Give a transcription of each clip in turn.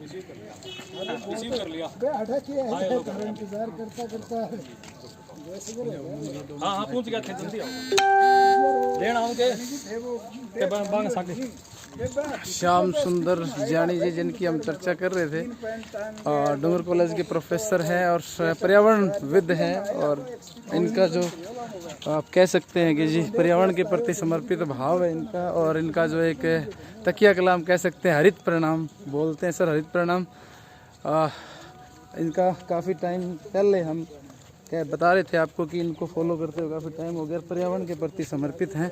Receive कर लिया इंतजार करता करता हाँ हाँ पहुंच गया थे जल्दी आओ लेना होंगे श्याम सुंदर जानी जी जिनकी हम चर्चा कर रहे थे और डूंगर कॉलेज के प्रोफेसर हैं और पर्यावरणविद हैं और इनका जो आप कह सकते हैं कि जी पर्यावरण के प्रति समर्पित भाव है इनका और इनका जो एक तकिया कलाम कह सकते हैं हरित परिणाम बोलते हैं सर हरित परिणाम इनका काफ़ी टाइम पहले हम क्या बता रहे थे आपको कि इनको फॉलो करते हुए काफ़ी टाइम हो गया पर्यावरण के प्रति समर्पित हैं।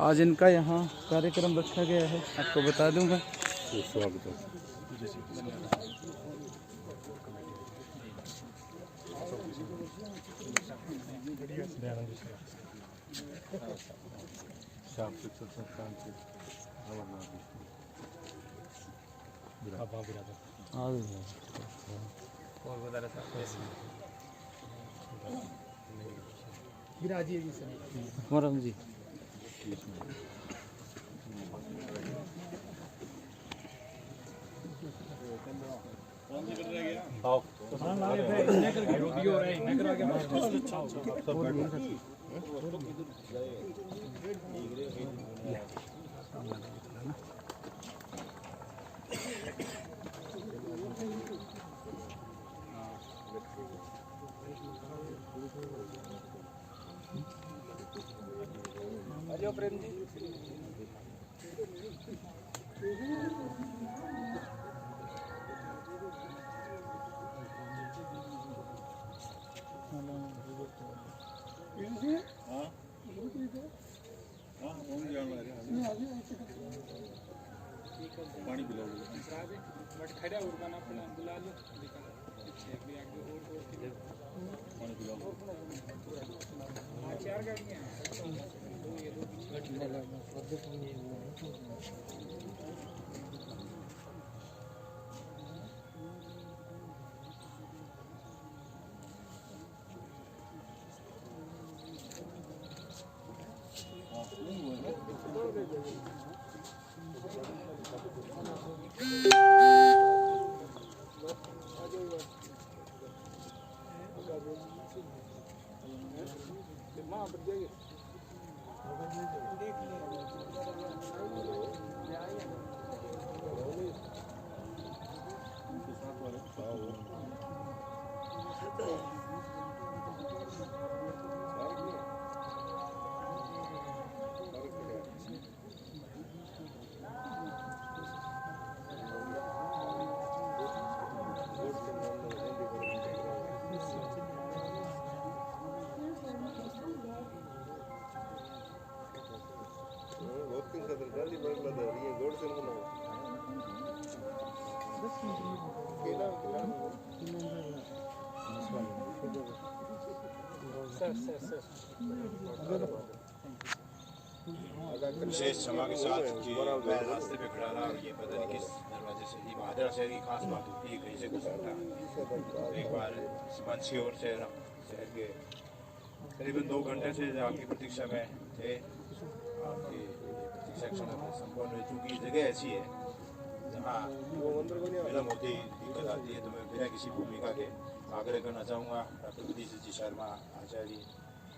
आज इनका यहाँ कार्यक्रम रखा गया है आपको बता दूंगा। मरम जी प्रेम जी पानी पिलाओ खड़ा उड़ना बुला लो पानी पिलाओ चार गाड़ियाँ विशेष क्षमा के साथ कि मैं रास्ते पे खड़ा रहा और ये पता नहीं किस दरवाजे से ये भादरा शहर की खास बात होती है कहीं से गुजरता एक बार मंच की ओर से शहर के करीबन 2 घंटे से आपकी प्रतीक्षा में थे आपकी प्रतीक्षा क्षण संपन्न हो चुकी जगह ऐसी है जहाँ विलम्ब होती दिक्कत आती है तो मैं बिना किसी भूमिका के आग्रह करना चाहूँगा डॉक्टर विधि जी शर्मा आचार्य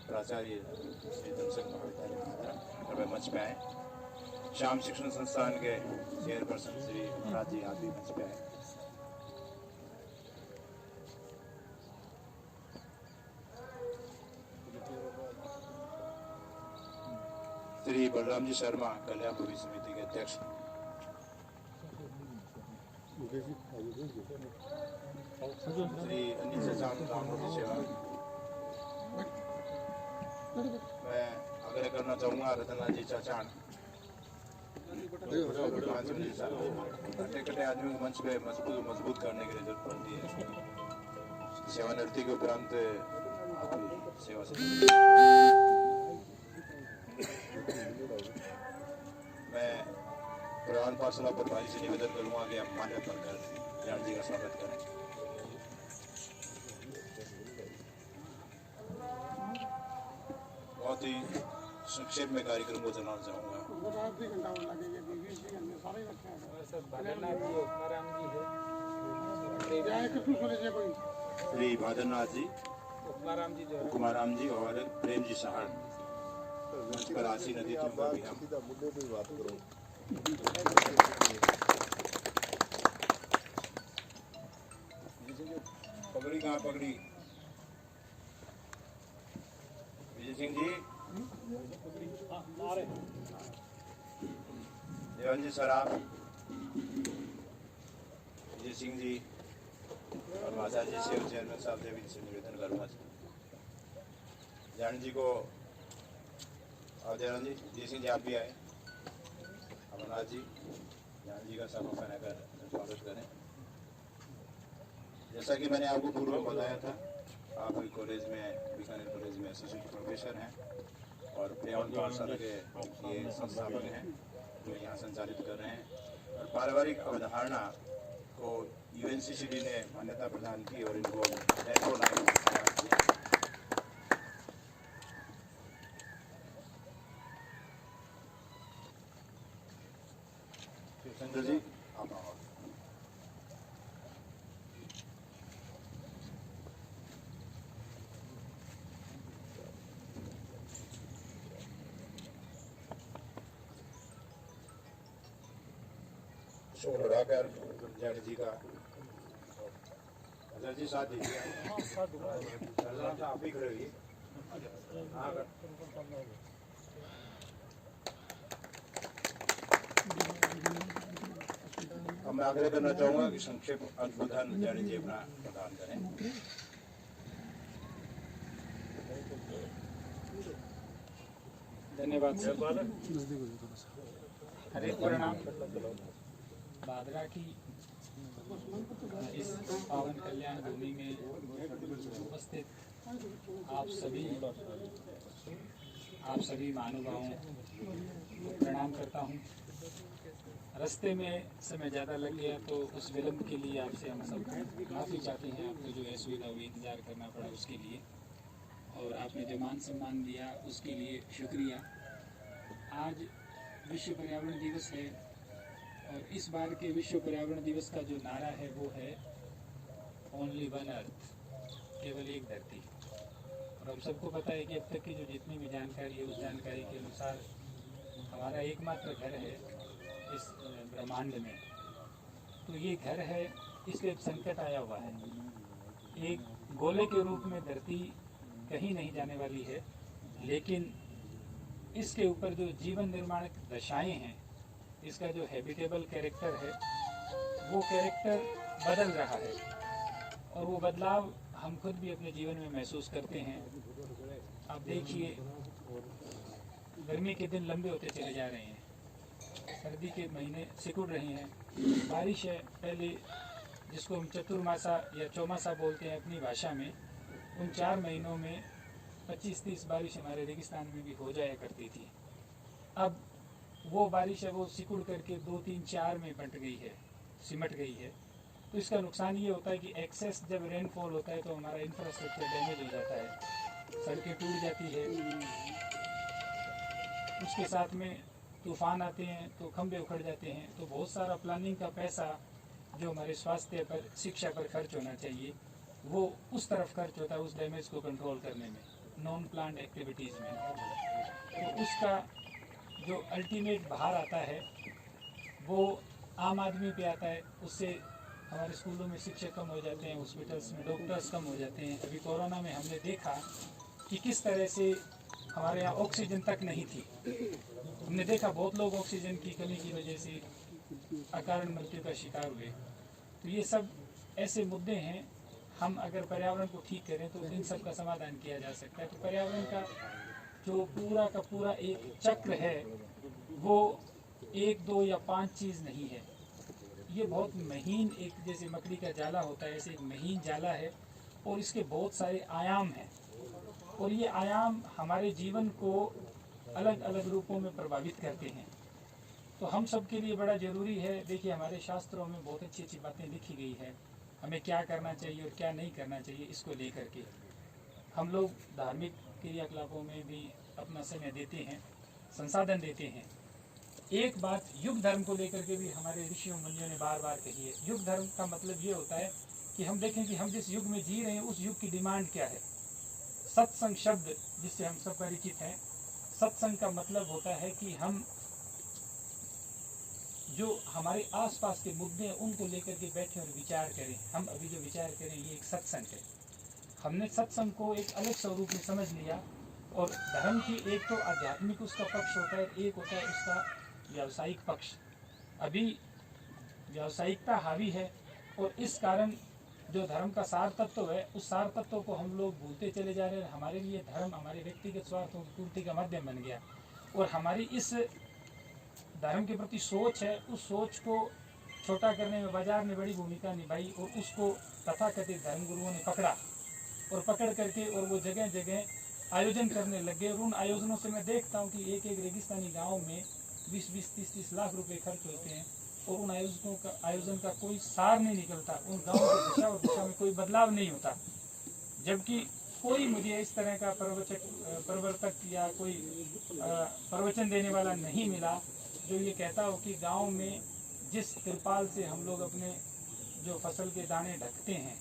प्राचार्य जनसंघ महाविद्यालय कृपया मंच पे आए। श्याम शिक्षण संस्थान के चेयरपर्सन श्री महाराज जी आप भी मंच पे आए। श्री बलराम जी शर्मा कल्याण भविष्य समिति के अध्यक्ष श्री अनिल शशांक राममूर्ति सेवा मैं आग्रह करना चाहूँगा रतनलाल जी चाचान कटे आदमी मंच पे मजबूत करने के लिए जरूरत पड़ती है। सेवानिवृत्ति के उपरांत सेवा से मैं प्रधान पाठशाला प्रभारी से निवेदन करूँगा कि आप मान्य बनकर ज्ञान जी का स्वागत करें। बहुत ही संक्षेप में कार्यक्रम को चलाना चाहूँगा। श्री भादरनाथ जी, कुमाराम जी और प्रेम जी सहार मंच पर आसीन अतिथियों का भी हम पगड़ी कहाँ पगड़ी विजय सिंह जी, देवन जी सराफ, विजय सिंह जी और माता जी से और चेयरमैन साहब से भी निवेदन करूँगा जानी जी को और जयराम जी, विजय सिंह जी आप भी आए, अमरनाथ जी, जानी जी का सभा बनाकर स्वागत करें। जैसा कि मैंने आपको पूर्व में बताया था, आप कॉलेज में, बीकानेर कॉलेज में एसोसिएट प्रोफेसर हैं और पर्यावरण पाठशाला के ये संस्थापक हैं जो यहाँ संचालित कर रहे हैं। और पारिवारिक अवधारणा को यूएनसीसीडी ने मान्यता प्रदान की और इनको चंद्र जी आप आओ। शोर लगाकर जानी जी का अजय जी साथ दीजिए, आप ही खड़े रहिए। अब मैं आग्रह करना चाहूंगा कि संक्षेप अनुबंधन जानी जी अपना प्रदान करें। धन्यवाद सर। हरे प्रणाम। भादरा की इस पावन कल्याण भूमि में उपस्थित आप सभी महानुभावों को प्रणाम करता हूँ। रास्ते में समय ज़्यादा लग गया तो उस विलम्ब के लिए आपसे हम सब माफ़ी चाहते हैं। आपको जो असुविधा हुई, इंतज़ार करना पड़ा उसके लिए, और आपने जो मान सम्मान दिया उसके लिए शुक्रिया। आज विश्व पर्यावरण दिवस है और इस बार के विश्व पर्यावरण दिवस का जो नारा है वो है ओनली वन अर्थ, केवल एक धरती। और हम सबको पता है कि अब तक की जो जितनी भी जानकारी है उस जानकारी के अनुसार हमारा एकमात्र घर है इस ब्रह्मांड में। तो ये घर है, इसलिए संकट आया हुआ है। एक गोले के रूप में धरती कहीं नहीं जाने वाली है, लेकिन इसके ऊपर जो जीवन निर्माण दशाएं हैं, इसका जो हैबिटेबल कैरेक्टर है वो कैरेक्टर बदल रहा है और वो बदलाव हम खुद भी अपने जीवन में महसूस करते हैं। आप देखिए, गर्मी के दिन लंबे होते चले जा रहे हैं, सर्दी के महीने सिकुड़ रहे हैं, बारिश है पहले जिसको हम चतुर्मासा या चौमासा बोलते हैं अपनी भाषा में, उन 4 महीनों में 25-30 बारिश हमारे रेगिस्तान में भी हो जाया करती थी। अब वो बारिश है वो सिकुड़ करके 2-3-4 में बंट गई है, सिमट गई है। तो इसका नुकसान ये होता है कि एक्सेस जब रेनफॉल होता है तो हमारा इंफ्रास्ट्रक्चर डैमेज हो जाता है, सड़कें टूट जाती है, उसके साथ में तूफान आते हैं तो खंभे उखड़ जाते हैं। तो बहुत सारा प्लानिंग का पैसा जो हमारे स्वास्थ्य पर, शिक्षा पर खर्च होना चाहिए, वो उस तरफ खर्च होता है उस डैमेज को कंट्रोल करने में, नॉन प्लान्ड एक्टिविटीज़ में। तो उसका जो अल्टीमेट भार आता है वो आम आदमी पे आता है। उससे हमारे स्कूलों में शिक्षक कम हो जाते हैं, हॉस्पिटल्स में डॉक्टर्स कम हो जाते हैं। अभी कोरोना में हमने देखा कि किस तरह से हमारे यहाँ ऑक्सीजन तक नहीं थी। हमने देखा बहुत लोग ऑक्सीजन की कमी की वजह से अकारण मृत्यु का शिकार हुए। तो ये सब ऐसे मुद्दे हैं, हम अगर पर्यावरण को ठीक करें तो इन सब का समाधान किया जा सकता है। तो पर्यावरण का जो पूरा का पूरा एक चक्र है वो 1, 2 या 5 चीज़ नहीं है। ये बहुत महीन, एक जैसे मकड़ी का जाला होता है ऐसे एक महीन जाला है और इसके बहुत सारे आयाम हैं और ये आयाम हमारे जीवन को अलग अलग रूपों में प्रभावित करते हैं। तो हम सब के लिए बड़ा ज़रूरी है। देखिए, हमारे शास्त्रों में बहुत अच्छी अच्छी बातें लिखी गई है, हमें क्या करना चाहिए और क्या नहीं करना चाहिए। इसको लेकर के हम लोग धार्मिक क्रियाकलापों में भी अपना समय देते हैं, संसाधन देते हैं, एक बात युग धर्म को लेकर के भी हमारे ऋषियों मुनियों ने बार बार कही है। युग धर्म का मतलब ये होता है कि हम देखें कि हम जिस युग में जी रहे हैं उस युग की डिमांड क्या है। सत्संग शब्द जिससे हम सब परिचित हैं, सत्संग का मतलब होता है कि हम जो हमारे आसपास के मुद्दे हैं उनको लेकर के बैठे और विचार करें। हम अभी जो विचार करें ये एक सत्संग है। हमने सत्संग को एक अलग स्वरूप में समझ लिया। और धर्म की एक तो आध्यात्मिक उसका पक्ष होता है, एक होता है उसका व्यावसायिक पक्ष। अभी व्यावसायिकता हावी है और इस कारण जो धर्म का सार तत्व है उस सार तत्व को हम लोग भूलते चले जा रहे हैं। हमारे लिए धर्म हमारे व्यक्तिगत स्वार्थों की पूर्ति का माध्यम बन गया और हमारी इस धर्म के प्रति सोच है, उस सोच को छोटा करने में बाजार ने बड़ी भूमिका निभाई और उसको तथाकथित धर्म गुरुओं ने पकड़ा और पकड़ करके और वो जगह जगह आयोजन करने लगे। और उन आयोजनों से मैं देखता हूँ कि एक एक रेगिस्तानी गांव में 20-20, 30-30 लाख रुपए खर्च होते हैं और उन आयोजन का कोई सार नहीं निकलता। उन गाँव की दिशा और दिशा में कोई बदलाव नहीं होता। जबकि कोई मुझे इस तरह का प्रवर्तक या कोई प्रवचन देने वाला नहीं मिला जो ये कहता हो कि गांव में जिस त्रिपाल से हम लोग अपने जो फसल के दाने ढकते हैं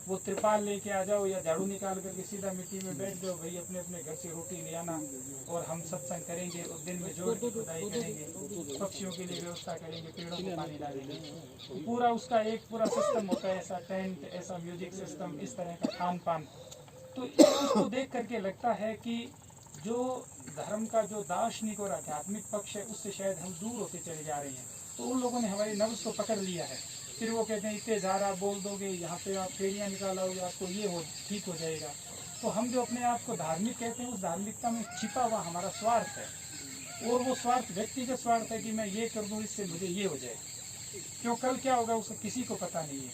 वो त्रिपाल लेके आ जाओ या झाड़ू निकाल करके सीधा मिट्टी में बैठ जाओ भाई, अपने अपने घर से रोटी ले आना और हम सत्संग करेंगे और दिन में जोर की खुदाई करेंगे, पक्षियों के लिए व्यवस्था करेंगे, पेड़ों को पानी डालेंगे। तो पूरा उसका एक पूरा सिस्टम होता है, ऐसा टेंट, ऐसा म्यूजिक सिस्टम, इस तरह का खान पान। तो इसको देख करके लगता है कि जो धर्म का जो दार्शनिक और आध्यात्मिक पक्ष है उससे शायद हम दूर होते चले जा रहे हैं। तो उन लोगों ने हमारी नब्ज को पकड़ लिया है। फिर वो कहते हैं इतने झार आप बोल दोगे, यहाँ पे आप फेड़ियाँ निकालोगे, आपको ये हो ठीक हो जाएगा। तो हम जो अपने आप को धार्मिक कहते हैं उस धार्मिकता में छिपा हुआ हमारा स्वार्थ है और वो स्वार्थ व्यक्तिगत स्वार्थ है कि मैं ये कर दूँ इससे मुझे ये हो जाए। क्यों कल क्या होगा उसका किसी को पता नहीं है।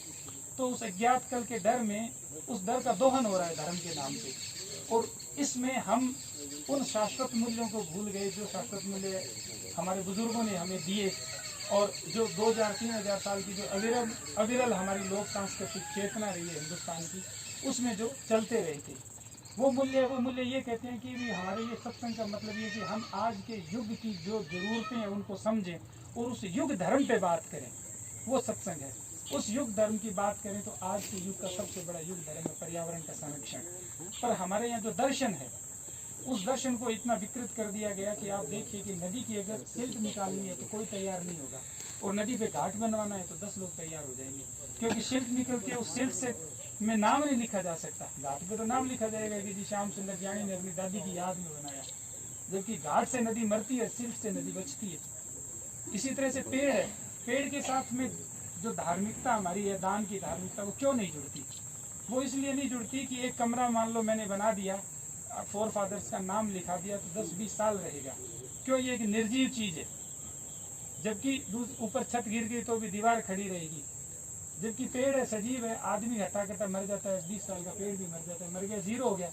तो उस अज्ञात कल के डर में उस डर का दोहन हो रहा है धर्म के नाम से। और इसमें हम उन शाश्वत मूल्यों को भूल गए जो शाश्वत मूल्य हमारे बुजुर्गों ने हमें दिए और जो 2000-3000 साल की जो अविरल हमारी लोक सांस्कृतिक चेतना रही है हिंदुस्तान की, उसमें जो चलते रहे थे वो मूल्य ये कहते हैं कि हमारे ये सत्संग का मतलब ये कि हम आज के युग की जो जरूरतें हैं उनको समझें और उस युग धर्म पे बात करें, वो सत्संग है। उस युग धर्म की बात करें तो आज के युग का सबसे बड़ा युग धर्म है पर्यावरण का संरक्षण। पर हमारे यहाँ जो दर्शन है उस दर्शन को इतना विकृत कर दिया गया कि आप देखिए कि नदी की अगर सिल्ट निकालनी है तो कोई तैयार नहीं होगा और नदी पे घाट बनवाना है तो 10 लोग तैयार हो जाएंगे, क्योंकि सिल्ट निकलती है, उस सिल्ट से में नाम नहीं लिखा जा सकता। घाट पे तो नाम लिखा जाएगा कि जी श्याम सुंदर ज्ञानी ने अपनी दादी की याद में बनाया, जबकि घाट से नदी मरती है, सिल्ट से नदी बचती है। इसी तरह से पेड़ है, पेड़ के साथ में जो धार्मिकता हमारी है, दान की धार्मिकता, वो क्यों नहीं जुड़ती? वो इसलिए नहीं जुड़ती कि एक कमरा मान लो मैंने बना दिया, फोर फादर्स का नाम लिखा दिया तो 10-20 साल रहेगा। क्यों? ये एक निर्जीव चीज है। जबकि ऊपर छत गिर गई तो भी दीवार खड़ी रहेगी, जबकि पेड़ है, सजीव है, आदमी हटा करता मर जाता है, 20 साल का पेड़ भी मर जाता है, मर गया, जीरो हो गया,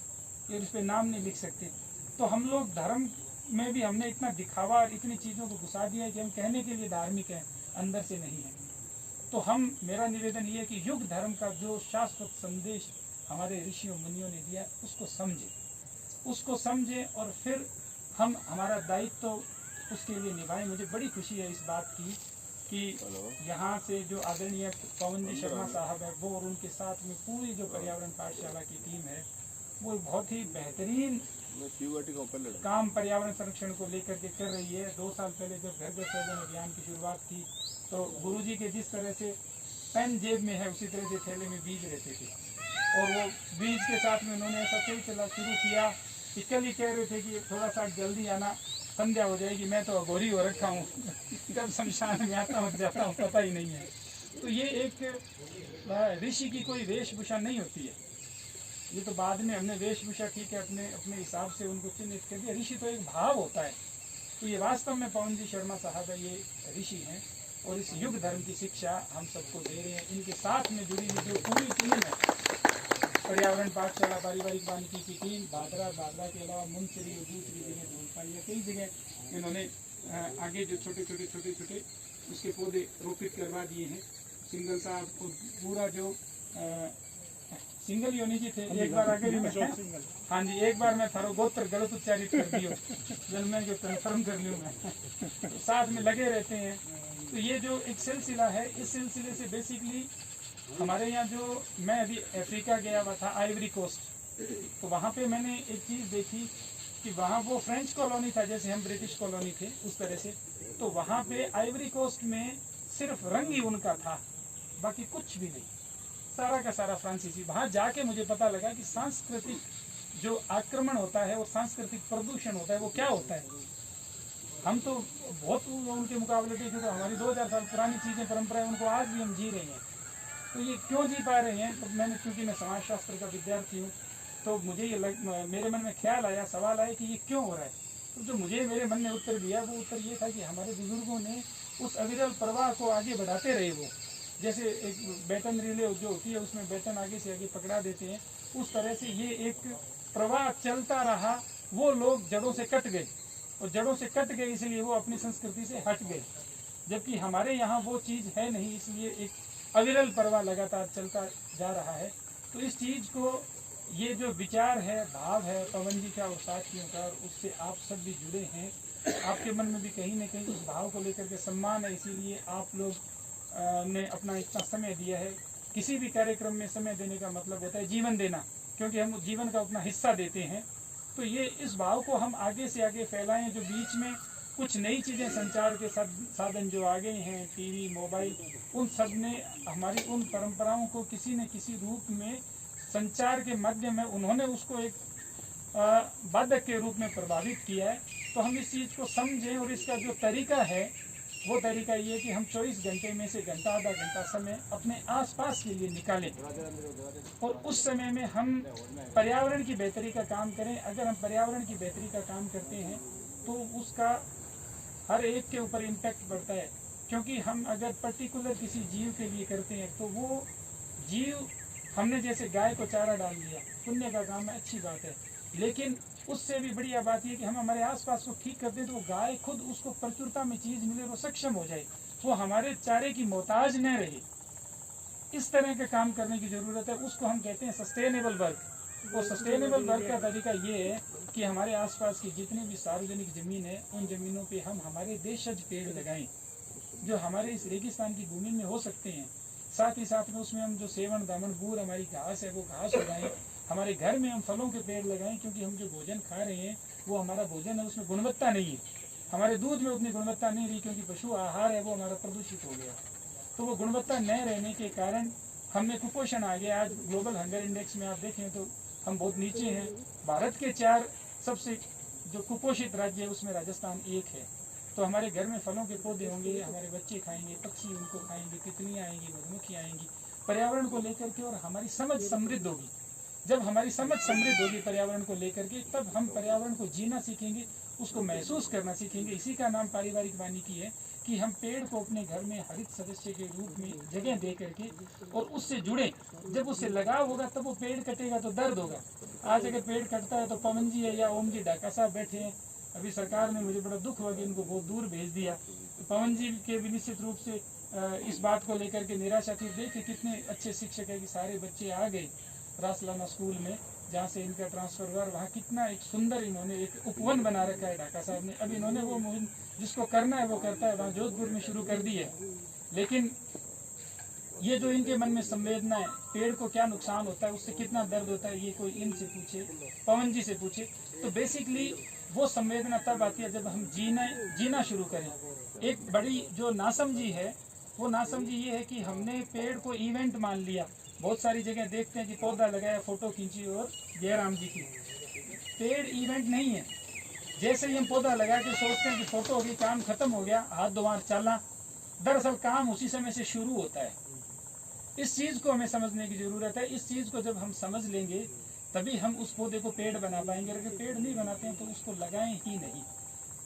ये उस पर नाम नहीं लिख सकते। तो हम लोग धर्म में भी हमने इतना दिखावा और इतनी चीज़ों को घुसा दिया है कि हम कहने के लिए धार्मिक हैं, अंदर से नहीं है। तो मेरा निवेदन ये है कि युग धर्म का जो शाश्वत संदेश हमारे ऋषियों मुनियों ने दिया उसको समझें और फिर हम हमारा दायित्व तो उसके लिए निभाएं। मुझे बड़ी खुशी है इस बात की कि यहाँ से जो आदरणीय पवन जी शर्मा साहब है वो और उनके साथ में पूरी जो पर्यावरण पाठशाला की टीम है वो बहुत ही बेहतरीन काम पर्यावरण संरक्षण को लेकर के कर रही है। 2 साल पहले जब घर घर सर्जन अभियान की शुरुआत की तो गुरुजी के जिस तरह से पेन जेब में है उसी तरह से थैले में बीज रहते थे और वो बीज के साथ में उन्होंने ऐसा शुरू किया कि कल ही कह रहे थे कि थोड़ा सा जल्दी आना, संध्या हो जाएगी, मैं तो अघोरी हो रखा हूँ, जब शमशान में आता हूँ जाता हूँ पता ही नहीं है। तो ये एक ऋषि की कोई वेशभूषा नहीं होती है, ये तो बाद में हमने वेशभूषा ठीक है अपने हिसाब से उनको चिन्हित कर दिया। ऋषि तो एक भाव होता है। तो ये वास्तव में पवन जी शर्मा साहब है, ये ऋषि हैं और इस युग धर्म की शिक्षा हम सबको दे रहे हैं। इनके साथ में जुड़ी हुई जो पूरी टीम है, पर्यावरण पाठशाला पारिवारिक वानिकी की टीम, बादरा के अलावा मुंसरी और दूसरी जगह धूलपाई, कई जगह इन्होंने आगे जो छोटे उसके पौधे रोपित करवा दिए हैं। सिंगल साहब को पूरा जो सिंगल योनि जी थे। एक बार आगे भी मैं हाँ जी, एक बार मैं थारो गोत्र गलत उच्चारित कर दियो, जब मैं जो कन्फर्म कर लियो मैं तो साथ में लगे रहते हैं। तो ये जो एक सिलसिला है, इस सिलसिले से बेसिकली हमारे यहाँ जो मैं अभी अफ्रीका गया हुआ था, आइवरी कोस्ट, तो वहाँ पे मैंने एक चीज़ देखी कि वहाँ वो फ्रेंच कॉलोनी था, जैसे हम ब्रिटिश कॉलोनी थे उस तरह से। तो वहाँ पे आइवरी कोस्ट में सिर्फ रंग ही उनका था, बाकी कुछ भी नहीं, सारा का सारा फ्रांसीसी। वहाँ जाके मुझे पता लगा कि सांस्कृतिक जो आक्रमण होता है और सांस्कृतिक प्रदूषण होता है वो क्या होता है। हम तो बहुत उनके मुकाबले देखे तो हमारी 2000 साल पुरानी चीज़ें, परंपराएं, उनको आज भी हम जी रहे हैं। तो ये क्यों जी पा रहे हैं? तो मैंने, क्योंकि मैं समाजशास्त्र का विद्यार्थी हूँ, तो मुझे ये मेरे मन में ख्याल आया, सवाल आया कि ये क्यों हो रहा है। तो जो मुझे मेरे मन ने उत्तर दिया, वो उत्तर ये था कि हमारे बुजुर्गों ने उस अविरल प्रवाह को आगे बढ़ाते रहे। वो जैसे एक बैटन रिले जो होती है, उसमें बैटन आगे से आगे पकड़ा देते हैं, उस तरह से ये एक प्रवाह चलता रहा। वो लोग जड़ों से कट गए, और जड़ों से कट गए इसलिए वो अपनी संस्कृति से हट गए, जबकि हमारे यहाँ वो चीज़ है नहीं, इसलिए एक अविरल प्रवाह लगातार चलता जा रहा है। तो इस चीज़ को, ये जो विचार है, भाव है पवन जी का और साथियों का, उससे आप सब भी जुड़े हैं, आपके मन में भी कहीं ना कहीं उस भाव को लेकर के सम्मान है, इसीलिए आप लोग ने अपना इतना समय दिया है। किसी भी कार्यक्रम में समय देने का मतलब होता है जीवन देना, क्योंकि हम जीवन का अपना हिस्सा देते हैं। तो ये इस भाव को हम आगे से आगे फैलाएं। जो बीच में कुछ नई चीज़ें, संचार के साधन जो आ गए हैं, टीवी, मोबाइल, उन सब ने हमारी उन परंपराओं को किसी न किसी रूप में संचार के माध्यम में उन्होंने उसको एक बाधक के रूप में प्रभावित किया है। तो हम इस चीज़ को समझें, और इसका जो तरीका है वो तरीका ये है कि हम 24 घंटे में से घंटा आधा घंटा समय अपने आसपास के लिए निकालें, और उस समय में हम पर्यावरण की बेहतरी का काम करें। अगर हम पर्यावरण की बेहतरी का काम करते हैं तो उसका हर एक के ऊपर इम्पैक्ट पड़ता है, क्योंकि हम अगर पर्टिकुलर किसी जीव के लिए करते हैं तो वो जीव, हमने जैसे गाय को चारा डाल दिया, पुण्य का काम है, अच्छी बात है, लेकिन उससे भी बढ़िया बात यह कि हम हमारे आसपास को ठीक करते हैं तो वो गाय खुद उसको प्रचुरता में चीज़ मिले, वो सक्षम हो जाए, वो हमारे चारे की मोहताज न रहे। इस तरह के काम करने की ज़रूरत है। उसको हम कहते हैं सस्टेनेबल वर्क। और सस्टेनेबल वर्क का तरीका ये है कि हमारे आसपास की जितनी भी सार्वजनिक ज़मीन है, उन ज़मीनों पे हम हमारे देशज पेड़ लगाएं, जो हमारे इस रेगिस्तान की भूमि में हो सकते हैं। साथ ही साथ में उसमें हम जो सेवन, दामन, बूर हमारी घास है, वो घास उगाएं। हमारे घर में हम फलों के पेड़ लगाएं, क्योंकि हम जो भोजन खा रहे हैं वो हमारा भोजन है, उसमें गुणवत्ता नहीं है। हमारे दूध में उतनी गुणवत्ता नहीं रही, क्योंकि पशु आहार है वो हमारा प्रदूषित हो गया। तो वो गुणवत्ता न रहने के कारण हमें कुपोषण आ गया। आज ग्लोबल हंगर इंडेक्स में आप देखें तो हम बहुत नीचे हैं। भारत के 4 सबसे जो कुपोषित राज्य है उसमें राजस्थान एक है। तो हमारे घर में फलों के पौधे होंगे, हमारे बच्चे खाएंगे, पक्षी उनको खाएंगे, तितलियाँ आएंगी, मधुमक्खी आएंगी, पर्यावरण को लेकर के, और हमारी समझ समृद्ध होगी। जब हमारी समझ समृद्ध होगी पर्यावरण को लेकर के, तब हम पर्यावरण को जीना सीखेंगे, उसको महसूस करना सीखेंगे। इसी का नाम पारिवारिक वानिकी है कि हम पेड़ को अपने घर में हरित सदस्य के रूप में जगह दे करके और उससे जुड़े। जब उससे लगाव होगा तब वो पेड़ कटेगा तो दर्द होगा। आज अगर पेड़ कटता है तो पवन जी है या ओम जी ढाका साहब बैठे हैं, अभी सरकार ने, मुझे बड़ा दुख हुआ कि इनको बहुत दूर भेज दिया। तो पवन जी के भी निश्चित रूप से इस बात को लेकर के निराशा थी। देखिए कितने अच्छे शिक्षक है कि सारे बच्चे आ गए रासलाना स्कूल में, जहाँ से इनका ट्रांसफर हुआ, वहाँ कितना एक सुंदर इन्होंने एक उपवन बना रखा है ढाका साहब ने। अब इन्होंने वो मुहिम जिसको करना है वो करता है, वहाँ जोधपुर में शुरू कर दी है। लेकिन ये जो इनके मन में संवेदना है, पेड़ को क्या नुकसान होता है, उससे कितना दर्द होता है, ये कोई इनसे पूछे, पवन जी से पूछे। तो बेसिकली वो संवेदना तब आती है जब हम जीना शुरू करें। एक बड़ी जो नासमझी है, वो नासमझी ये है कि हमने पेड़ को इवेंट मान लिया। बहुत सारी जगह देखते हैं कि पौधा लगाया, फोटो खींची और जयराम जी की। पेड़ इवेंट नहीं है। जैसे ही हम पौधा लगा के सोचते हैं कि फोटो होगी, काम खत्म हो गया, हाथ दोबार चला, दरअसल काम उसी समय से शुरू होता है। इस चीज़ को हमें समझने की ज़रूरत है। इस चीज़ को जब हम समझ लेंगे तभी हम उस पौधे को पेड़ बना पाएंगे। अगर पेड़ नहीं बनाते हैं तो उसको लगाएं ही नहीं।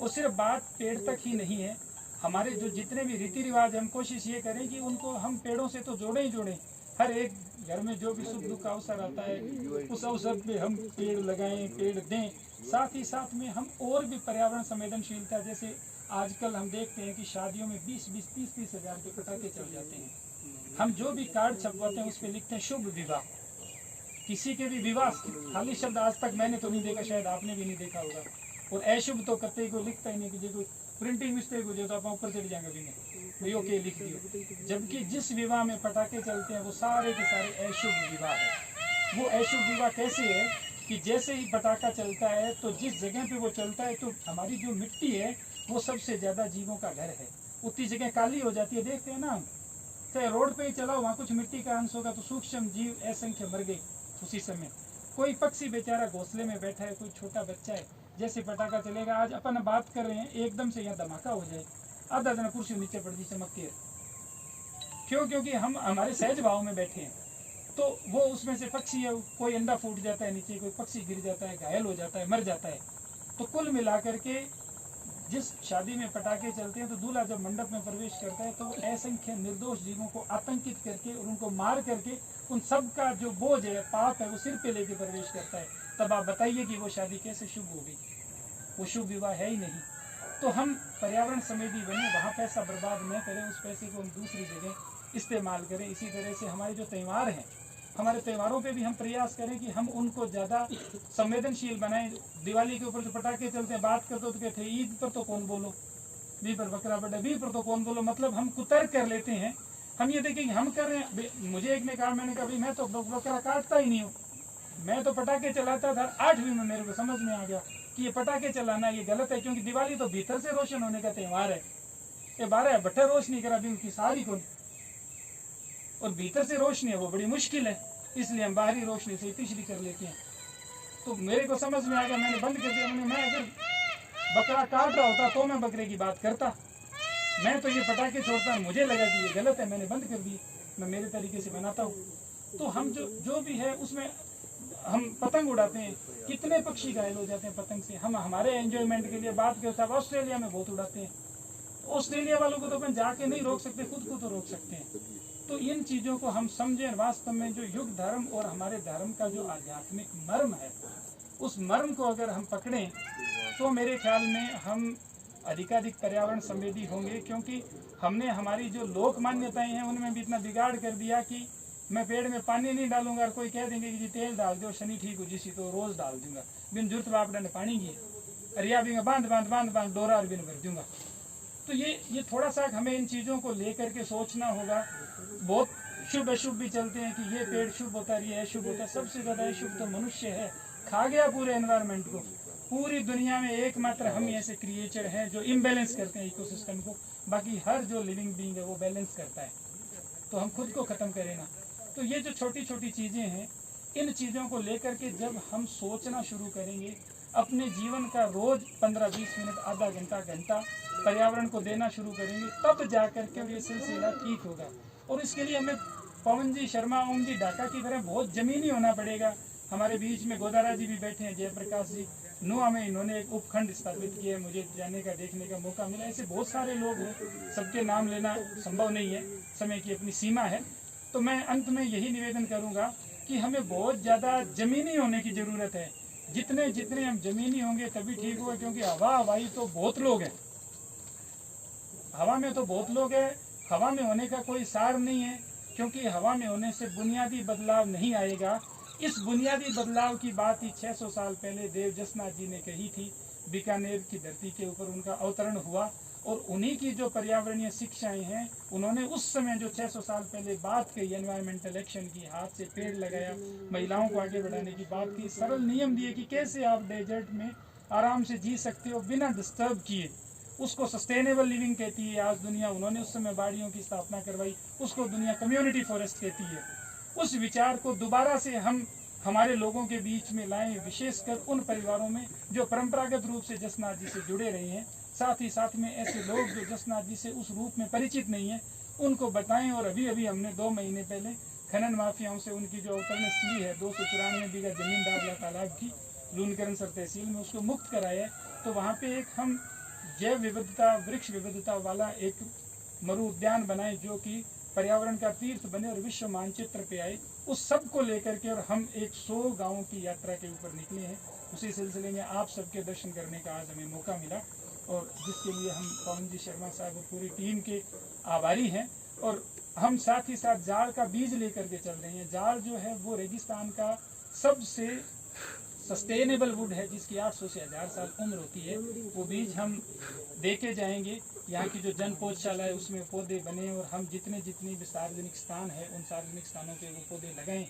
और सिर्फ बात पेड़ तक ही नहीं है, हमारे जो जितने भी रीति रिवाज, हम कोशिश ये करें कि उनको हम पेड़ों से तो जोड़े ही जोड़ें। हर एक घर में जो भी सुख दुख का अवसर आता है उस अवसर पे हम पेड़ लगाएं, पेड़ दें। साथ ही साथ में हम और भी पर्यावरण संवेदनशीलता, जैसे आजकल हम देखते हैं कि शादियों में 20-20, 30-30 हज़ार के पटाखे चल जाते हैं। हम जो भी कार्ड छपवाते हैं उस पर लिखते हैं शुभ विवाह। किसी के भी विवाह खाली शब्द आज तक मैंने तो नहीं देखा, शायद आपने भी नहीं देखा होगा। और अशुभ तो कतई को लिखता ही नहीं कि जो कोई प्रिंटिंग मिस्टेक हो जाए तो आप ऊपर चढ़ जाएंगे भी नहीं, ओके लिख दियो। जबकि जिस विवाह में पटाखे चलते हैं वो सारे के सारे अशुभ विवाह है। वो अशुभ विवाह कैसे है कि जैसे ही पटाखा चलता है तो जिस जगह पे वो चलता है तो हमारी जो मिट्टी है वो सबसे ज्यादा जीवों का घर है, उतनी जगह काली हो जाती है। देखते हैं ना, चाहे रोड पे ही चलाओ वहाँ कुछ मिट्टी का अंश होगा तो सूक्ष्म जीव असंख्य मर गए उसी समय। कोई पक्षी बेचारा घोंसले में बैठा है, कोई छोटा बच्चा है, जैसे पटाखा चलेगा, आज अपन बात कर रहे हैं एकदम से यहाँ धमाका हो जाए, आधा जना कुर्सी नीचे पड़ जी चमकती है। क्यों? क्योंकि हम हमारे सहज भाव में बैठे हैं। तो वो उसमें से पक्षी है, कोई अंडा फूट जाता है नीचे, कोई पक्षी गिर जाता है, घायल हो जाता है, मर जाता है। तो कुल मिलाकर के जिस शादी में पटाखे चलते हैं तो दूल्हा जब मंडप में प्रवेश करता है तो वो असंख्य निर्दोष जीवों को आतंकित करके और उनको मार करके उन सब का जो बोझ है, पाप है, वो सिर पे लेके प्रवेश करता है। तब आप बताइए कि वो शादी कैसे शुभ होगी? वो शुभ विवाह है ही नहीं। तो हम पर्यावरण संवेदी बने, वहाँ पैसा बर्बाद न करें, उस पैसे को हम दूसरी जगह इस्तेमाल करें। इसी तरह से हमारे जो त्यौहार हैं, हमारे त्यौहारों पे भी हम प्रयास करें कि हम उनको ज़्यादा संवेदनशील बनाएं। दिवाली के ऊपर जो पटाखे चलते हैं, बात करते हो तो कहते हैं ईद पर तो कौन बोलो, बी पर बकरा बड़ा, बी पर तो कौन बोलो, मतलब हम कुतर्क कर लेते हैं। हम ये देखेंगे हम कर रहे हैं। मुझे एक ने कहा, मैंने कहा भाई मैं तो बकरा काटता ही नहीं हूँ, मैं तो पटाखे चलाता था। 8वीं में मेरे को समझ में आ गया कि ये पटाखे चलाना ये गलत है, क्योंकि दिवाली तो भीतर से रोशन होने का त्यौहार है। ये 12 भट्टा रोशनी करा भी उनकी सारी को, और भीतर से रोशनी है वो बड़ी मुश्किल है, इसलिए हम बाहरी रोशनी से तीसरी कर लेते हैं। तो मेरे को समझ में आ गया, मैंने बंद कर दिया। मैं अगर बकरा काट रहा होता तो मैं बकरे की बात करता, मैं तो ये पटाखे छोड़ता, मुझे लगा कि ये गलत है, मैंने बंद कर दिए, मैं मेरे तरीके से बनाता हूँ। तो हम जो भी है उसमें हम पतंग उड़ाते हैं, कितने पक्षी घायल हो जाते हैं पतंग से। हम हमारे एंजॉयमेंट के लिए बात करते हैं, ऑस्ट्रेलिया में बहुत उड़ाते हैं। ऑस्ट्रेलिया वालों को तो अपन जाके नहीं रोक सकते, खुद को तो रोक सकते हैं। तो इन चीज़ों को हम समझें। वास्तव में जो युग धर्म और हमारे धर्म का जो आध्यात्मिक मर्म है, उस मर्म को अगर हम पकड़ें तो मेरे ख्याल में हम अधिकाधिक पर्यावरण संवेदी होंगे। क्योंकि हमने हमारी जो लोक मान्यताएं हैं उनमें भी इतना बिगाड़ कर दिया कि मैं पेड़ में पानी नहीं डालूंगा, और कोई कह देंगे कि जी तेल डाल दो, शनि ठीक हो जिसी तो रोज डाल दूंगा, बिन जरूरत बापड़ा ने पानी की अरिया भी बांध बांध बांध बांध डोरा और बिन भर दूंगा। तो ये थोड़ा सा हमें इन चीज़ों को लेकर के सोचना होगा। बहुत शुभ अशुभ भी चलते हैं कि ये पेड़ शुभ होता है, ये अशुभ होता है। सबसे ज़्यादा अशुभ तो मनुष्य है, खा गया पूरे एनवायरनमेंट को। पूरी दुनिया में एकमात्र हम ऐसे क्रिएचर हैं जो इम्बैलेंस करते हैं इकोसिस्टम को, बाकी हर जो लिविंग बीइंग है वो बैलेंस करता है। तो हम खुद को ख़त्म करें ना। तो ये जो छोटी छोटी चीज़ें हैं, इन चीज़ों को लेकर के जब हम सोचना शुरू करेंगे, अपने जीवन का रोज 15-20 मिनट, आधा घंटा, घंटा पर्यावरण को देना शुरू करेंगे, तब जा कर के ये सिलसिला ठीक होगा। और इसके लिए हमें पवन जी शर्मा, ओम जी ढाका की तरह बहुत जमीनी होना पड़ेगा। हमारे बीच में गोदारा जी भी बैठे हैं, जयप्रकाश जी नुआ में इन्होंने एक उपखंड स्थापित किया है, मुझे जाने का देखने का मौका मिला। ऐसे बहुत सारे लोग हैं, सबके नाम लेना संभव नहीं है, समय की अपनी सीमा है। तो मैं अंत में यही निवेदन करूंगा कि हमें बहुत ज़्यादा ज़मीनी होने की ज़रूरत है। जितने जितने हम ज़मीनी होंगे तभी ठीक होगा, क्योंकि हवाई तो बहुत लोग हैं, हवा में तो बहुत लोग हैं। हवा में होने का कोई सार नहीं है, क्योंकि हवा में होने से बुनियादी बदलाव नहीं आएगा। इस बुनियादी बदलाव की बात ही 600 साल पहले देव जसनाथ जी ने कही थी। बीकानेर की धरती के ऊपर उनका अवतरण हुआ, और उन्हीं की जो पर्यावरणीय शिक्षाएं हैं, उन्होंने उस समय जो 600 साल पहले बात कही एनवायरमेंटल एक्शन की, हाथ से पेड़ लगाया, महिलाओं को आगे बढ़ाने की बात की, सरल नियम दिए कि कैसे आप डेजर्ट में आराम से जी सकते हो बिना डिस्टर्ब किए। उसको सस्टेनेबल लिविंग कहती है आज दुनिया। उन्होंने उस समय बाड़ियों की स्थापना करवाई, उसको दुनिया कम्युनिटी फॉरेस्ट कहती है। उस विचार को दोबारा से हम हमारे लोगों के बीच में लाएं, विशेषकर उन परिवारों में जो परंपरागत रूप से जसनाथ जी से जुड़े रहे हैं। साथ ही साथ में ऐसे लोग जो जसनाथ जी से उस रूप में परिचित नहीं है, उनको बताएं। और अभी अभी हमने 2 महीने पहले खनन माफियाओं से उनकी जो अवतरण स्थली है 294 बीघा जमीन डाबला तालाब की लूनकरण सर तहसील में, उसको मुक्त कराया है। तो वहाँ पे एक हम जैव विविधता, वृक्ष विविधता वाला एक मरु उद्यान बनाए, जो कि पर्यावरण का तीर्थ बने और विश्व मानचित्र पे आए। उस सब को लेकर के और हम 100 गाँवों की यात्रा के ऊपर निकले हैं। उसी सिलसिले में आप सबके दर्शन करने का आज हमें मौका मिला, और जिसके लिए हम पवन जी शर्मा साहब और पूरी टीम के आभारी हैं। और हम साथ ही साथ जाड़ का बीज लेकर के चल रहे हैं। जाड़ जो है वो रेगिस्तान का सबसे सस्टेनेबल वुड है, जिसकी 800 से 1000 साल उम्र होती है। वो बीज हम दे के जाएंगे। यहाँ की जो जन पौधशाला है उसमें पौधे बने, और हम जितने भी सार्वजनिक स्थान है उन सार्वजनिक स्थानों पे वो पौधे लगाएं,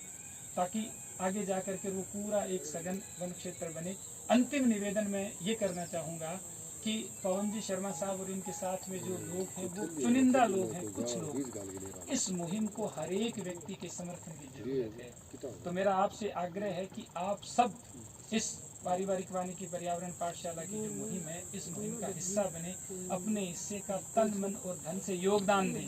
ताकि आगे जा कर के वो पूरा एक सघन वन क्षेत्र बने। अंतिम निवेदन मैं ये करना चाहूँगा कि पवन जी शर्मा साहब और इनके साथ में जो लोग हैं वो चुनिंदा लोग हैं, कुछ लोग, इस मुहिम को हर एक व्यक्ति के समर्थन की जरूरत है। तो मेरा आपसे आग्रह है कि आप सब इस पारिवारिक वानिकी पर्यावरण पाठशाला की जो मुहिम है, इस मुहिम का हिस्सा बने, अपने हिस्से का तन मन और धन से योगदान दें,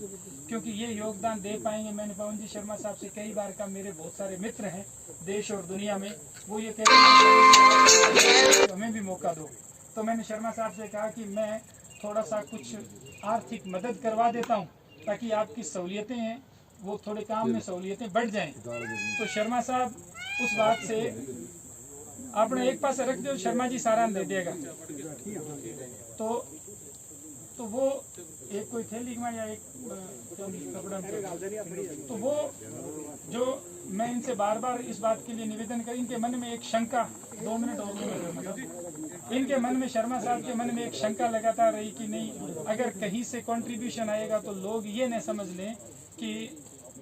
क्योंकि ये योगदान दे पाएंगे। मैंने पवन जी शर्मा साहब से कई बार कहा, मेरे बहुत सारे मित्र हैं देश और दुनिया में, वो ये कहते हैं हमें भी मौका दो। तो मैंने शर्मा साहब से कहा कि मैं थोड़ा सा कुछ आर्थिक मदद करवा देता हूँ, ताकि आपकी सहूलियतें हैं वो थोड़े काम में सहूलियतें बढ़ जाएं। तो शर्मा साहब उस बात से आपने एक पास रख दो, शर्मा जी सारा दे देगा। तो वो एक कोई थैली में या एक कपड़ा में, तो वो जो मैं इनसे बार बार इस बात के लिए निवेदन कर, इनके मन में एक शंका, 2 मिनट और मतलब इनके मन में, शर्मा साहब के मन में एक शंका लगातार रही कि नहीं, अगर कहीं से कंट्रीब्यूशन आएगा तो लोग ये न समझ लें कि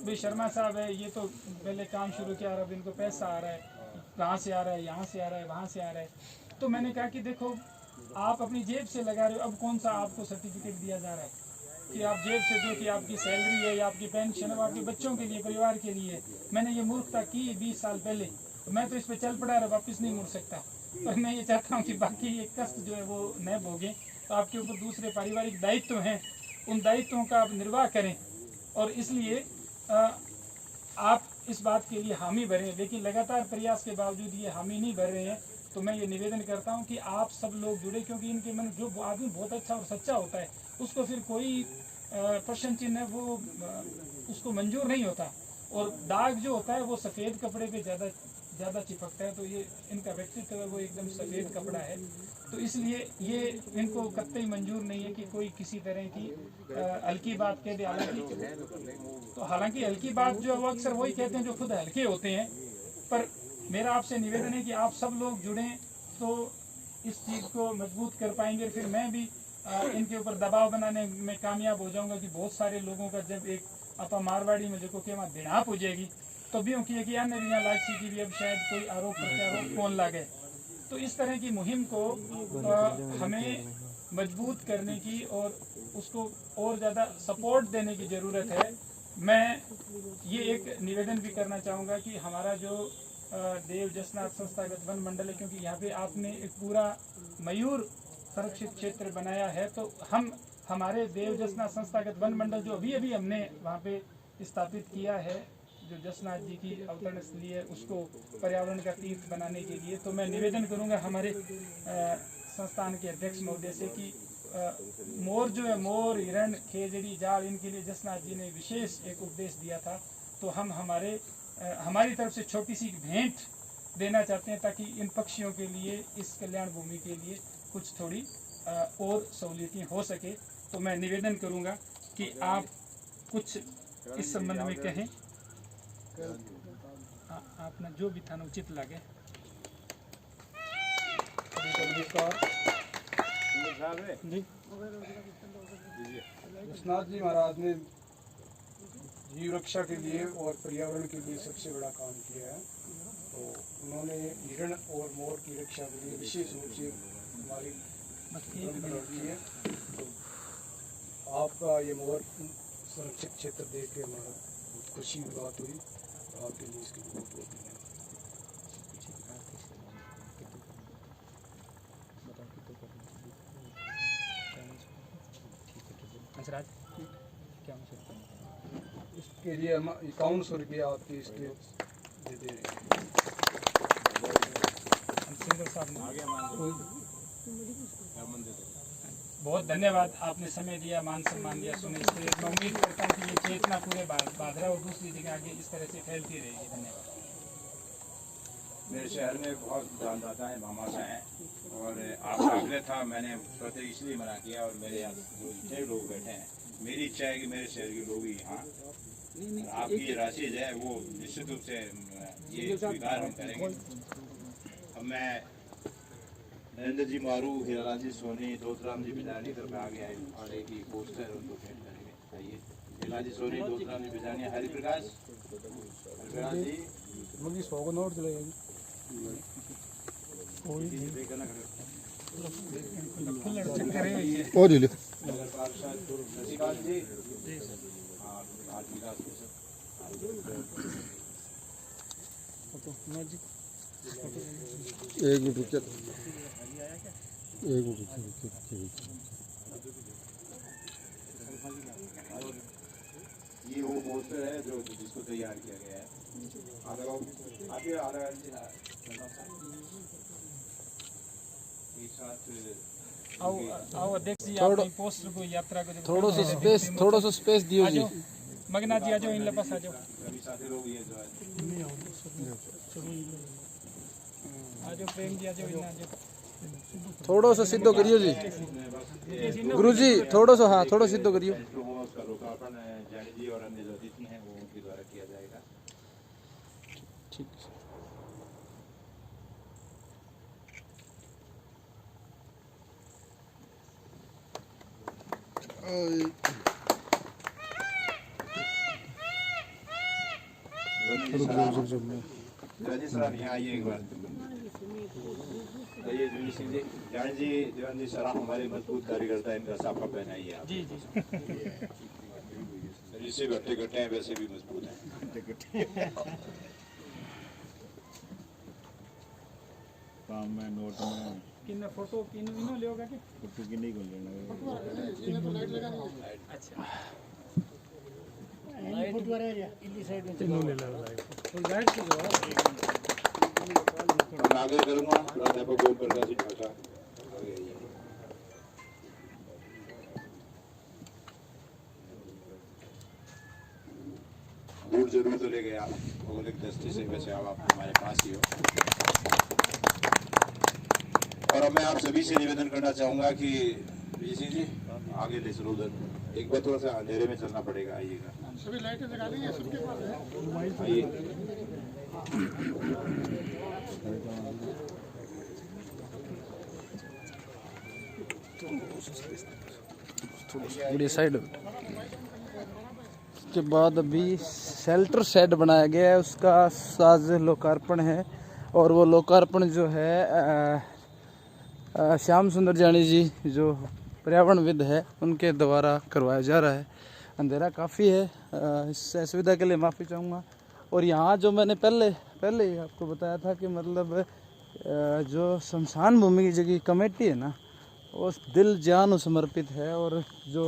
भाई शर्मा साहब है, ये तो पहले काम शुरू किया और अब इनको पैसा आ रहा है, कहाँ से आ रहा है, यहाँ से आ रहा है, वहाँ से आ रहा है। तो मैंने कहा कि देखो, आप अपनी जेब से लगा रहे हो, अब कौन सा आपको सर्टिफिकेट दिया जा रहा है कि आप जेब से जो कि आपकी सैलरी है या आपकी पेंशन है वो आपके बच्चों के लिए, परिवार के लिए। मैंने ये मूर्खता की 20 साल पहले, मैं तो इस पर चल पड़ा, वापस नहीं मुड़ सकता। पर मैं ये चाहता हूँ कि बाकी ये कष्ट जो है वो न भोगें। तो आपके ऊपर दूसरे पारिवारिक दायित्व हैं, उन दायित्वों का आप निर्वाह करें, और इसलिए आप इस बात के लिए हामी भरें। लेकिन लगातार प्रयास के बावजूद ये हामी नहीं भर रहे हैं। तो मैं ये निवेदन करता हूं कि आप सब लोग जुड़े, क्योंकि इनके मन, जो आदमी बहुत अच्छा और सच्चा होता है उसको फिर कोई प्रश्न चिन्ह है वो उसको मंजूर नहीं होता, और दाग जो होता है वो सफ़ेद कपड़े पे ज़्यादा चिपकता है। तो ये इनका व्यक्तित्व है वो एकदम सफ़ेद कपड़ा है। तो इसलिए ये इनको कतई मंजूर नहीं है कि कोई किसी तरह की हल्की बात कह दे। हालांकि हल्की बात जो है वो अक्सर वही कहते हैं जो खुद हल्के होते हैं। पर मेरा आपसे निवेदन है कि आप सब लोग जुड़ें तो इस चीज़ को मजबूत कर पाएंगे। फिर मैं भी इनके ऊपर दबाव बनाने में कामयाब हो जाऊंगा कि बहुत सारे लोगों का जब एक अपा मारवाड़ी में जो के वहाँ दिनाप हो जाएगी तो भी उनकी कि अन्य बिना लाइक की भी अब शायद कोई आरोप प्रत्यारोप कौन लागे। तो इस तरह की मुहिम को हमें मजबूत करने की और उसको और ज़्यादा सपोर्ट देने की ज़रूरत है। मैं ये एक निवेदन भी करना चाहूँगा कि हमारा जो देव जसनाथ संस्थागत वन मंडल है, क्योंकि यहाँ पे आपने एक पूरा मयूर संरक्षित क्षेत्र बनाया है, तो हम हमारे देव जसनाथ संस्थागत वन मंडल जो अभी हमने वहाँ पे स्थापित किया है, जो जसनाथ जी की अवतरण स्थली है, उसको पर्यावरण का तीर्थ बनाने के लिए, तो मैं निवेदन करूँगा हमारे संस्थान के अध्यक्ष महोदय से कि मोर जो है, मोर, हिरण, खेजड़ी, जाल, इनके लिए जसनाथ जी ने विशेष एक उपदेश दिया था। तो हम हमारी तरफ से छोटी सी भेंट देना चाहते हैं, ताकि इन पक्षियों के लिए, इस कल्याण भूमि के लिए कुछ थोड़ी और सहूलियतें हो सके। तो मैं निवेदन करूंगा कि आप कुछ इस संबंध में कहें, आपने जो भी था उचित लगे। जसनाथ जी महाराज ने जीव रक्षा के लिए और पर्यावरण के लिए सबसे बड़ा काम किया है। तो उन्होंने हिरण और मोर की रक्षा के लिए विशेष रूप से हमारी मदद की है। तो आपका ये मोर सुरक्षित क्षेत्र देख के हमारा बहुत खुशी की बात हुई। आपके लिए इसके लिए बहुत बहुत धन्यवाद। क्या हो सकता है इसके लिए हम 5100 रुपया आपके इसके दे दे रहे हैं। बहुत धन्यवाद, आपने समय दिया, मान सम्मान दिया, सुने। इसलिए मैं उम्मीद करता हूँ कि ये चेतना पूरे बादरा और दूसरी जगह आगे इस तरह से फैलती रहेगी। धन्यवाद। मेरे शहर में बहुत दानदाता हैं, भामाशाह हैं, और आपका आग्रह था, मैंने इसलिए मना किया, और मेरे यहाँ जो 6 लोग बैठे हैं मेरी इच्छा है कि मेरे शहर के लोग ही यहाँ आपकी ये राशि है वो निश्चित रूप से ये स्वीकार हम करेंगे। अब मैं नरेंद्र जी मारू, हीरालाल जी सोनी, दोतराम जी बिजानी तरफ आ गया है और एक ही पोस्टर उनको भेंट करेंगे। आइए हीरालाल जी सोनी, दोतराम जी बिजानी, हरिप्रकाश जी मुझे 100 का नोट चलेगा जी। और ले लो नगर पार्षद शशिकांत जी और आज विकास एक मिनट रुक, एक मिनट ये वो पोस्टर है जो जिसको तैयार किया गया है। आगे आ रहा है एक साथ आओ आओ अध्यक्ष जी, थोड़ा- आप पोस्टर को यात्रा को थोड़ा सा स्पेस दियो जी। मगना जी आ जाओ, इन पास आ जाओ, सभी साथी लोग ये जो है आ जाओ प्रेम जी, आ जाओ, इन आ जाओ। थोड़ा सा सीधो करियो जी। गुरु जी थोड़ा सा, हाँ थोड़ा सीधो करियो। उसका लोकार्पण जैनी जी और अन्य जो अतिथि हैं वो उनके द्वारा किया जाएगा। ठीक। राजेश सर यहाँ आइए एक बार। आइए जूनी सिंह जी, जैनी जी, देवान जी सर हमारे मजबूत कार्यकर्ता हैं, इनका साफा पहनाइए आप। जी जी जैसे घट्टे घट्टे हैं वैसे भी मजबूत हैं। काम में नोट में किन फोटो किन इनो लेगा कि फोटो की नहीं कर लेना अच्छा मैं आगे करूँगा प्राध्यापक ओम प्रकाश जी ठाकुर आगे आइए। दूर जरूर तो ले गया भौगोलिक दृष्टि से, वैसे आप हमारे पास ही हो। और अब मैं आप सभी से निवेदन करना चाहूंगा कि विजय जी आगे ले चलो उधर, एक बार थोड़ा सा अंधेरे में चलना पड़ेगा। आइएगा, सभी लाइटें लगा दी है सबके पास है। आइए। थोड़ी साइड। उसके बाद अभी शेल्टर शेड बनाया गया है, उसका आज लोकार्पण है। और वो लोकार्पण जो है श्याम सुंदर जानी जी जो पर्यावरणविद है उनके द्वारा करवाया जा रहा है। अंधेरा काफ़ी है, इस असुविधा के लिए माफ़ी चाहूँगा। और यहाँ जो मैंने पहले ही आपको बताया था कि मतलब जो शमशान भूमि की जगह कमेटी है ना, वो दिल जान समर्पित है। और जो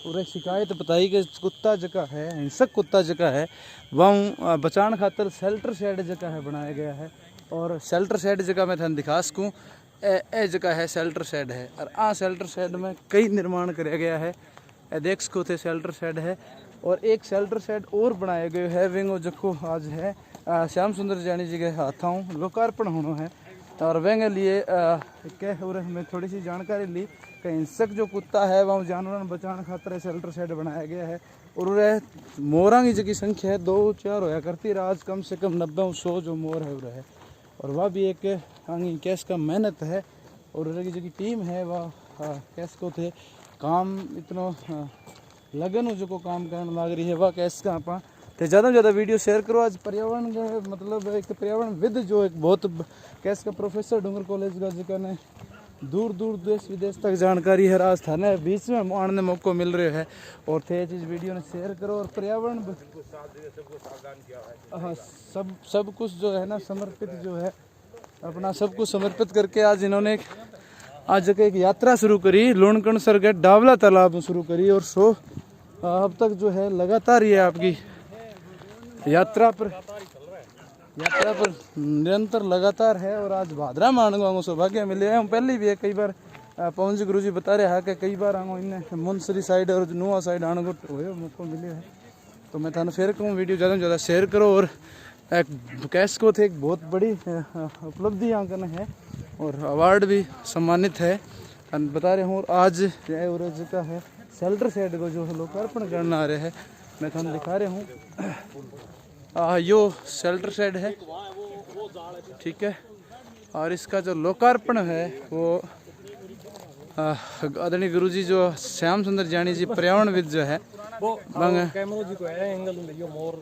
उरे शिकायत बताई कि कुत्ता जगह है, हिंसक कुत्ता जगह है, वहाँ बचाने खातर शेल्टर शेड जगह है बनाया गया है। और शेल्टर शेड जगह मैं थाने दिखा सकूँ, ए जगह है शेल्टर शेड है। और आ शेल्टर शेड में कई निर्माण कराया गया है, देख सको थे शेल्टर शेड है। और एक शेल्टर शेड और बनाया गया है, विंगो जको आज है श्याम सुंदर जानी जी के हाथों लोकार्पण होना है। और वेंगे लिए क्या और हमें थोड़ी सी जानकारी ली कि हिंसक जो कुत्ता है वहाँ जानवर बचाने खातर शेल्टर शेड बनाया गया है। और मोरा की जगह संख्या है 2-4 होया करती, आज कम से कम 90-100 जो मोर है उरे है। और वह भी एक कैस का मेहनत है। और उरे की जगह टीम है वह कैस को थे काम इतना लगन जो को काम करने लग रही है, वह कैस का आप तो ज़्यादा से ज़्यादा वीडियो शेयर करो। आज पर्यावरण का मतलब एक पर्यावरणविद जो एक बहुत कैस का प्रोफेसर डूंगर कॉलेज का जिसने दूर दूर देश विदेश तक जानकारी है, आज थाने बीच में आने मौका मिल रहे है। और थे चीज़ वीडियो ने शेयर करो। और पर्यावरण हाँ सब कुछ जो है ना समर्पित जो है अपना सब कुछ समर्पित करके आज इन्होंने आज एक यात्रा शुरू करी, लूणकण सरगट डावला तालाब में शुरू करी। और अब तक जो है लगातार ये आपकी यात्रा पर निरंतर लगातार है। और आज भादरा में आने को सौभाग्य मिले हैं। हम पहले भी है कई बार पवन जी गुरु जी बता रहे हैं कि कई बार आंगो इन्हें मुनसरी साइड और नुआ साइड आने को मौका मिले है। तो मैं थाने फिर कहूँ वीडियो ज़्यादा से ज़्यादा शेयर करो। और कैश को थे एक बहुत बड़ी उपलब्धि आंकन है और अवार्ड भी सम्मानित है बता रहे हूँ। आज और जगह है शेल्टर साइड को जो है लोकार्पण करना आ रहे हैं, मैं थाने दिखा रहा हूँ। यो शेल्टर साइड है, ठीक है। और इसका जो लोकार्पण है वो आदरणीय गुरुजी जो श्याम सुंदर जानी जी पर्यावरणविद जो है बंग कैमरो जी को है एंगल लियो मोर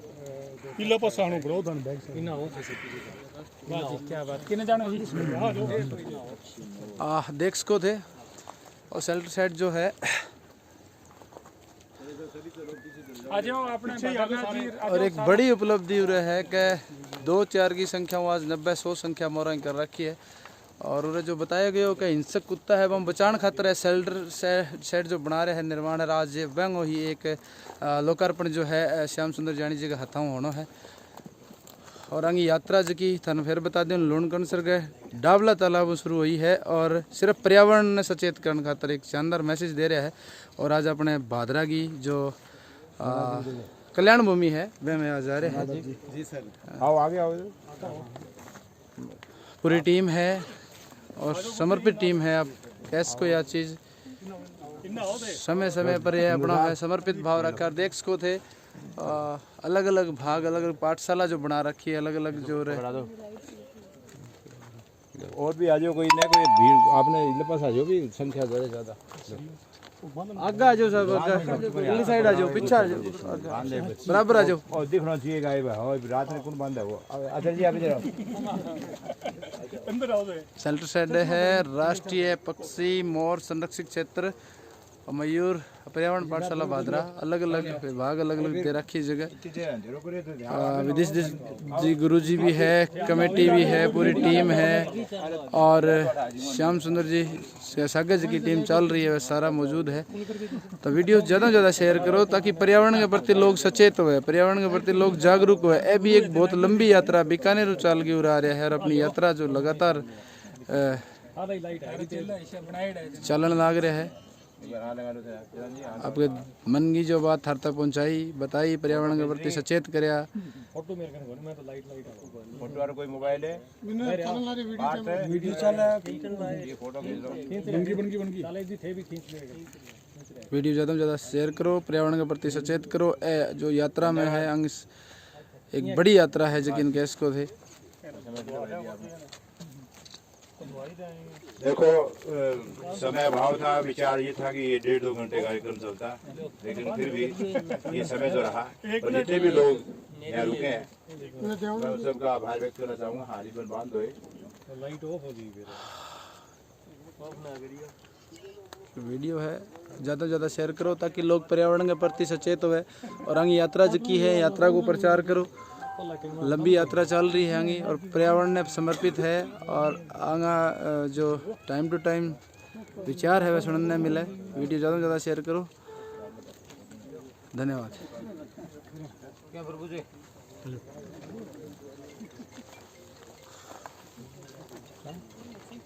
पीला पसाणो ब्रो धन बैग से इना हो जैसे वाह जी क्या बात किने जानो जी देख सको थे। और शेल्टर साइड जो है आ जाओ अपने बाबा जी और एक बड़ी उपलब्धि हो रहा है कि 2-4 की संख्या वो आज 90-100 संख्या मोरा कर रखी है। और उन्हें जो बताया गया कि हिंसक कुत्ता है वह बचान खातर है शेल्टर सेट जो बना रहे हैं निर्माण है आज वह ही एक लोकार्पण जो है श्याम सुंदर जानी जी का हथों होना है। और आगे यात्रा जो की थाने फिर बता दें लूणकरण सर गए डाबला तालाब शुरू हुई है और सिर्फ पर्यावरण ने सचेत करने खातर एक शानदार मैसेज दे रहा है। और आज अपने भादरा की जो कल्याण भूमि है वह में आज आ रहे हैं जी सर आओ आगे आओ। पूरी टीम है और समर्पित टीम है। अब कैस को यह चीज़ समय समय पर यह अपना है समर्पित भाव रखकर देख सको थे। अलग अलग भाग अलग अलग पाठशाला जो बना रखी है अलग अलग जो रहे और भी आ जाओ कोई ना कोई भीड़ आपने इधर पास आ जाओ भी संख्या ज़्यादा आगे आ जाओ सब अगली साइड आ जाओ पीछे आ जाओ बराबर आ जाओ। और दिखना चाहिए गाय रात में कौन बंद है वो अच्छा जी आप इधर शेल्टर साइड है राष्ट्रीय पक्षी मोर संरक्षित क्षेत्र और मयूर पर्यावरण पाठशाला भादरा अलग अलग विभाग अलग अलग दे रखी जगह। विदेश जी गुरु जी भी है कमेटी भी है पूरी टीम है और श्याम सुंदर जी सागर जी की टीम चल रही है वह सारा मौजूद है। तो वीडियो ज़्यादा से ज़्यादा शेयर करो ताकि पर्यावरण के प्रति लोग सचेत हुए पर्यावरण के प्रति लोग जागरूक हुए। यह भी एक बहुत लंबी यात्रा बीकानेर चाल की आ रहा है और अपनी यात्रा जो लगातार चलन लग रहा है। आपके मन की जो बात हर तक पहुंचाई बताई पर्यावरण के प्रति सचेत करया। फोटो मेरे कने घर में तो लाइट फोटो वाला कोई मोबाइल है वीडियो चल रहा है ये फोटो खींच लो बनगी साले जी थे भी खींच लेगा। वीडियो ज़्यादा से ज़्यादा शेयर करो पर्यावरण के प्रति सचेत करो। जो यात्रा में है अंग एक बड़ी यात्रा है जकिन केस को थे। देखो समय अभाव था विचार ये था कि ये 1.5-2 घंटे कार्यक्रम चलता लेकिन फिर भी ये समय जो रहा और जितने भी लोग यहाँ रुके हैं मैं उन सबका आभार व्यक्त करना चाहूँगा। हाली पर बांध दो लाइट ऑफ हो गई वीडियो है ज़्यादा से ज़्यादा शेयर करो ताकि लोग पर्यावरण के प्रति सचेत हुए। और आगे यात्रा जो की है यात्रा को प्रचार करो। लंबी यात्रा चल रही है आगे और पर्यावरण ने समर्पित है और आगा जो टाइम टू टाइम विचार है वह सुनने मिले। वीडियो ज़्यादा से ज़्यादा शेयर करो। धन्यवाद। क्या प्रभु जी